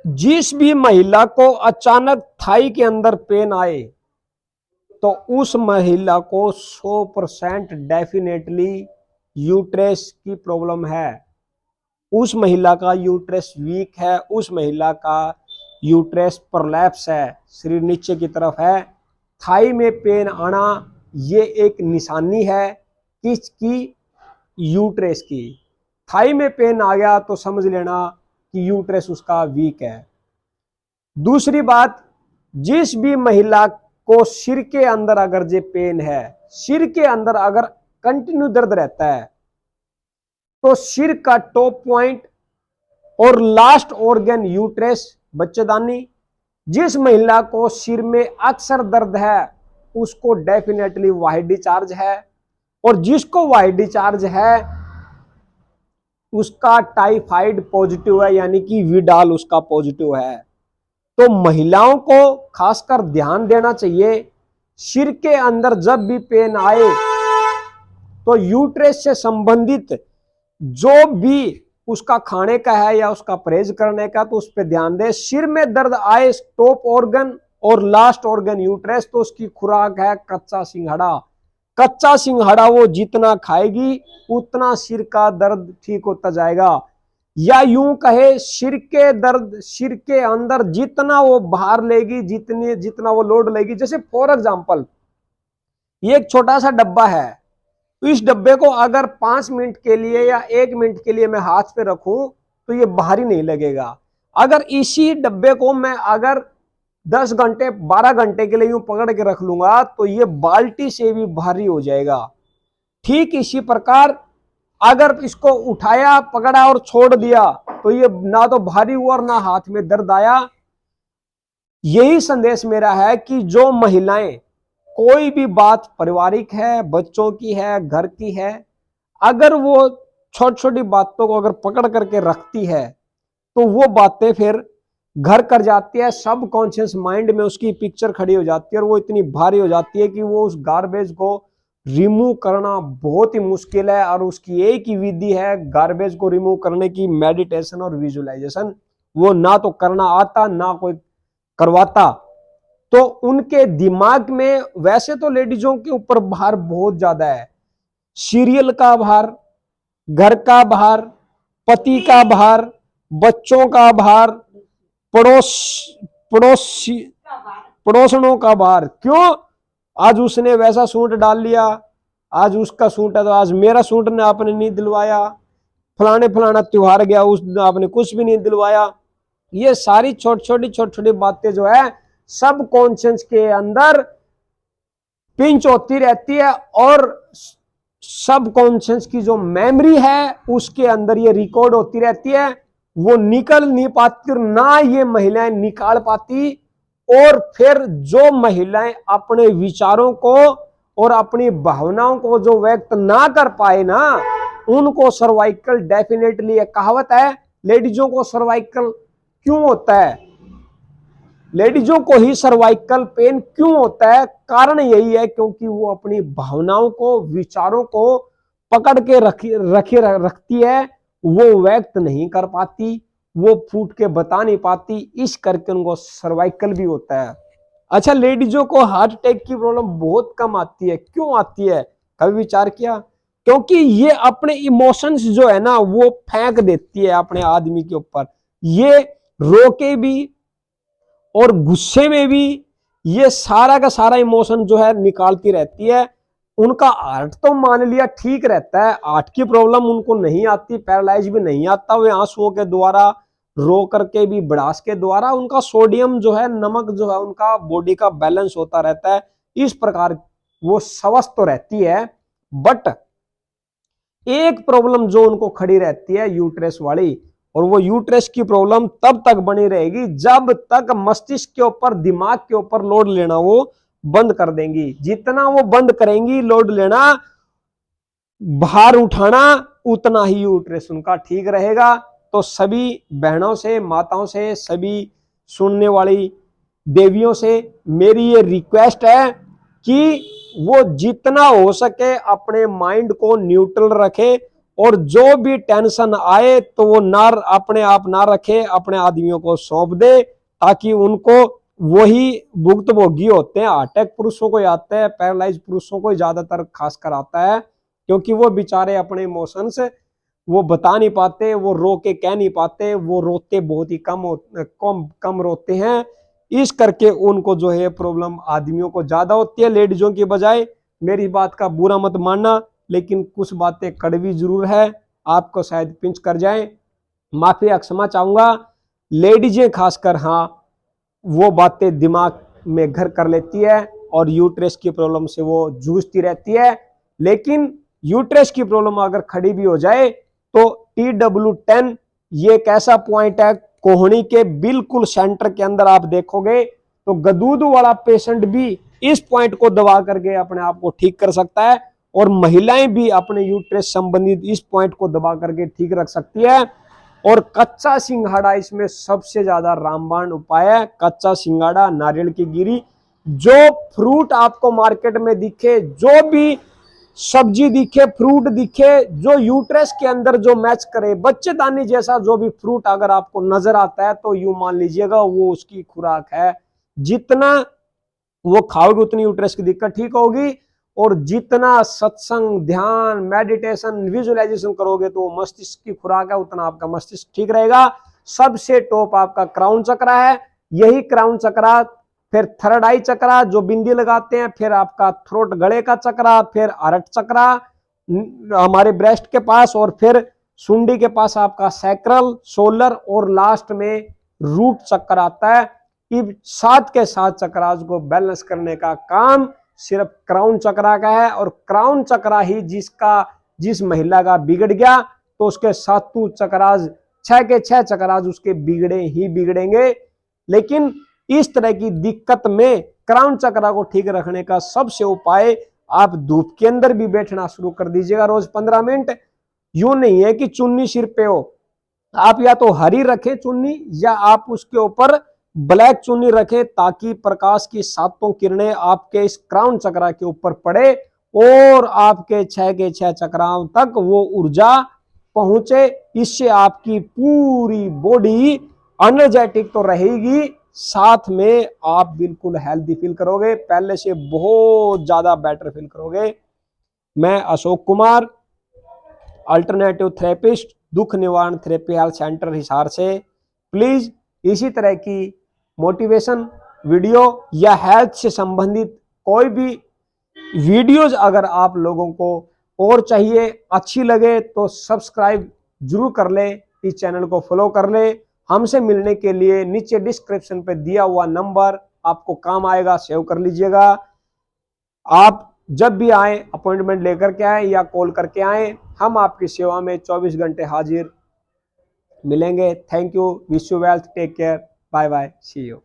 जिस भी महिला को अचानक थाई के अंदर पेन आए तो उस महिला को 100% डेफिनेटली यूट्रेस की प्रॉब्लम है। उस महिला का यूट्रेस वीक है, उस महिला का यूट्रेस प्रोलैप्स है, शरीर नीचे की तरफ है। थाई में पेन आना ये एक निशानी है किसकी? यूट्रेस की। थाई में पेन आ गया तो समझ लेना कि यूट्रेस उसका वीक है। दूसरी बात, जिस भी महिला को सिर के अंदर अगर जे पेन है, सिर के अंदर अगर कंटिन्यू दर्द रहता है तो सिर का टॉप पॉइंट और लास्ट ऑर्गन यूट्रेस बच्चेदानी। जिस महिला को सिर में अक्सर दर्द है उसको डेफिनेटली वाइड डिस्चार्ज है, और जिसको वाइड डिस्चार्ज है उसका टाइफाइड पॉजिटिव है, यानी कि विडाल उसका पॉजिटिव है। तो महिलाओं को खासकर ध्यान देना चाहिए, सिर के अंदर जब भी पेन आए तो यूट्रेस से संबंधित जो भी उसका खाने का है या उसका परहेज करने का तो उस पर ध्यान दे। सिर में दर्द आए टॉप ऑर्गन और लास्ट ऑर्गन यूट्रेस तो उसकी खुराक है कच्चा सिंघाड़ा। कच्चा सिंघाड़ा वो जितना खाएगी उतना सिर का दर्द ठीक होता जाएगा। या यूं कहे, सिर के दर्द, सिर के अंदर जितना वो भार लेगी, जितना वो लोड लेगी, जैसे फॉर एग्जांपल ये एक छोटा सा डब्बा है, तो इस डब्बे को अगर 5 मिनट के लिए या 1 मिनट के लिए मैं हाथ पे रखूं तो ये भारी नहीं लगेगा। अगर इसी डब्बे को मैं अगर 10 घंटे 12 घंटे के लिए यूं पकड़ के रख लूंगा तो ये बाल्टी से भी भारी हो जाएगा। ठीक इसी प्रकार अगर इसको उठाया, पकड़ा और छोड़ दिया तो ये ना तो भारी हुआ और ना हाथ में दर्द आया। यही संदेश मेरा है कि जो महिलाएं कोई भी बात पारिवारिक है, बच्चों की है, घर की है, अगर वो छोटी छोटी बातों को अगर पकड़ करके रखती है तो वो बातें फिर घर कर जाती है, सब कॉन्शियस माइंड में उसकी पिक्चर खड़ी हो जाती है और वो इतनी भारी हो जाती है कि वो उस गार्बेज को रिमूव करना बहुत ही मुश्किल है। और उसकी एक ही विधि है गार्बेज को रिमूव करने की, मेडिटेशन और विजुअलाइजेशन। वो ना तो करना आता ना कोई करवाता। तो उनके दिमाग में वैसे तो लेडीजों के ऊपर भार बहुत ज्यादा है, सीरियल का भार, घर का भार, पति का भार, बच्चों का भार, पड़ोस पड़ोसी पड़ोसनों का भार। क्यों? आज उसने वैसा सूट डाल लिया, आज उसका सूट है तो आज मेरा सूट ने आपने नहीं दिलवाया, फलाना त्योहार गया उस आपने कुछ भी नहीं दिलवाया। ये सारी छोटी छोटी बातें जो है सब कॉन्शियस के अंदर पिंच होती रहती है और सब कॉन्शियस की जो मेमोरी है उसके अंदर ये रिकॉर्ड होती रहती है। वो निकल नहीं पाती और ना ये महिलाएं निकाल पाती। और फिर जो महिलाएं अपने विचारों को और अपनी भावनाओं को जो व्यक्त ना कर पाए ना, उनको सर्वाइकल डेफिनेटली, एक कहावत है, लेडीजों को सर्वाइकल क्यों होता है, लेडीजों को ही सर्वाइकल पेन क्यों होता है? कारण यही है क्योंकि वो अपनी भावनाओं को, विचारों को पकड़ के रखती है, वो व्यक्त नहीं कर पाती, वो फूट के बता नहीं पाती, इस करके उनको सर्वाइकल भी होता है। अच्छा, लेडीजों को हार्ट अटैक की प्रॉब्लम बहुत कम आती है। क्यों आती है, कभी विचार किया? क्योंकि ये अपने इमोशंस जो है ना वो फेंक देती है अपने आदमी के ऊपर। ये रोके भी और गुस्से में भी ये सारा का सारा इमोशन जो है निकालती रहती है। उनका हार्ट तो मान लिया ठीक रहता है, हार्ट की प्रॉब्लम उनको नहीं आती, पैरालाइज भी नहीं आता, वे आंसुओं के द्वारा, रो करके भी, बढ़ास के द्वारा उनका सोडियम जो है, नमक जो है उनका बॉडी का बैलेंस होता रहता है। इस प्रकार वो स्वस्थ तो रहती है। बट एक प्रॉब्लम जो उनको खड़ी रहती है यूट्रेस वाली, और वो यूट्रेस की प्रॉब्लम तब तक बनी रहेगी जब तक मस्तिष्क के ऊपर, दिमाग के ऊपर लोड लेना वो बंद कर देंगी। जितना वो बंद करेंगी लोड लेना, भार उठाना, उतना ही यूट्रेस उनका ठीक रहेगा। तो सभी बहनों से, माताओं से, सभी सुनने वाली देवियों से मेरी ये रिक्वेस्ट है कि वो जितना हो सके अपने माइंड को न्यूट्रल रखे और जो भी टेंशन आए तो वो ना अपने आप ना रखे, अपने आदमियों को सौंप दे, ताकि उनको वही भुक्तभोगी होते हैं। अटैक पुरुषों को आता है, पैरालाइज पुरुषों को ज्यादातर खासकर आता है, क्योंकि वो बेचारे अपने इमोशंस वो बता नहीं पाते, वो रो के कह नहीं पाते, वो रोते बहुत ही कम रोते हैं। इस करके उनको जो है प्रॉब्लम आदमियों को ज्यादा होती है लेडीजों की बजाय। मेरी बात का बुरा मत मानना, लेकिन कुछ बातें कड़वी जरूर है, आपको शायद पिंच कर जाए, माफी या क्षमा चाहूंगा। लेडीजें खासकर हाँ वो बातें दिमाग में घर कर लेती है और यूट्रस की प्रॉब्लम से वो जूझती रहती है। लेकिन यूट्रस की प्रॉब्लम अगर खड़ी भी हो जाए तो TW10 ये एक ऐसा पॉइंट है कोहनी के बिल्कुल सेंटर के अंदर, आप देखोगे तो गदूद वाला पेशेंट भी इस पॉइंट को दबा करके अपने आप को ठीक कर सकता है, और महिलाएं भी अपने यूट्रस संबंधित इस पॉइंट को दबा करके ठीक रख सकती है। और कच्चा सिंघाड़ा इसमें सबसे ज्यादा रामबाण उपाय है। कच्चा सिंघाड़ा, नारियल की गिरी, जो फ्रूट आपको मार्केट में दिखे, जो भी सब्जी दिखे, फ्रूट दिखे, जो यूट्रस के अंदर जो मैच करे, बच्चेदानी जैसा जो भी फ्रूट अगर आपको नजर आता है तो यूं मान लीजिएगा वो उसकी खुराक है। जितना वो खाओगे उतनी यूट्रस की दिक्कत ठीक होगी, और जितना सत्संग, ध्यान, मेडिटेशन, विजुअलाइजेशन करोगे तो मस्तिष्क की खुराक है, उतना आपका मस्तिष्क ठीक रहेगा। सबसे टॉप आपका क्राउन चक्रा है, यही क्राउन चक्रा, फिर थर्ड आई चक्रा जो बिंदी लगाते हैं, फिर आपका थ्रोट गले का चक्रा, फिर अरट चक्रा हमारे ब्रेस्ट के पास, और फिर सुंडी के पास आपका सैक्रल, सोलर, और लास्ट में रूट चक्र आता है। इन 7 के 7 चक्रास को बैलेंस करने का काम सिर्फ क्राउन चक्रा का है, और क्राउन चक्रा ही जिस महिला का बिगड़ गया तो उसके 7 चक्रास, 6 के 6 चक्रास उसके बिगड़े ही बिगड़ेंगे। लेकिन इस तरह की दिक्कत में क्राउन चक्रा को ठीक रखने का सबसे उपाय, आप धूप के अंदर भी बैठना शुरू कर दीजिएगा रोज 15 मिनट। यूं नहीं है कि चुन्नी सिर पे हो, आप या तो हरी रखें चुन्नी, या आप उसके ऊपर ब्लैक चुन्नी रखें, ताकि प्रकाश की 7 किरणें आपके इस क्राउन चक्रा के ऊपर पड़े और आपके 6 के 6 चक्राओं तक वो ऊर्जा पहुंचे। इससे आपकी पूरी बॉडी एनर्जेटिक तो रहेगी, साथ में आप बिल्कुल हेल्दी फील करोगे, पहले से बहुत ज्यादा बेटर फील करोगे। मैं अशोक कुमार, अल्टरनेटिव थेरेपिस्ट, दुख निवारण थेरेपी हेल्थ सेंटर हिसार से। प्लीज इसी तरह की मोटिवेशन वीडियो या हेल्थ से संबंधित कोई भी वीडियोज अगर आप लोगों को और चाहिए, अच्छी लगे तो सब्सक्राइब जरूर कर ले, इस चैनल को फॉलो कर ले। हमसे मिलने के लिए नीचे डिस्क्रिप्शन पे दिया हुआ नंबर आपको काम आएगा, सेव कर लीजिएगा। आप जब भी आए अपॉइंटमेंट लेकर के आए या कॉल करके आए, हम आपकी सेवा में 24 घंटे हाजिर मिलेंगे। Thank you, wish you wealth, take care, bye bye, see you.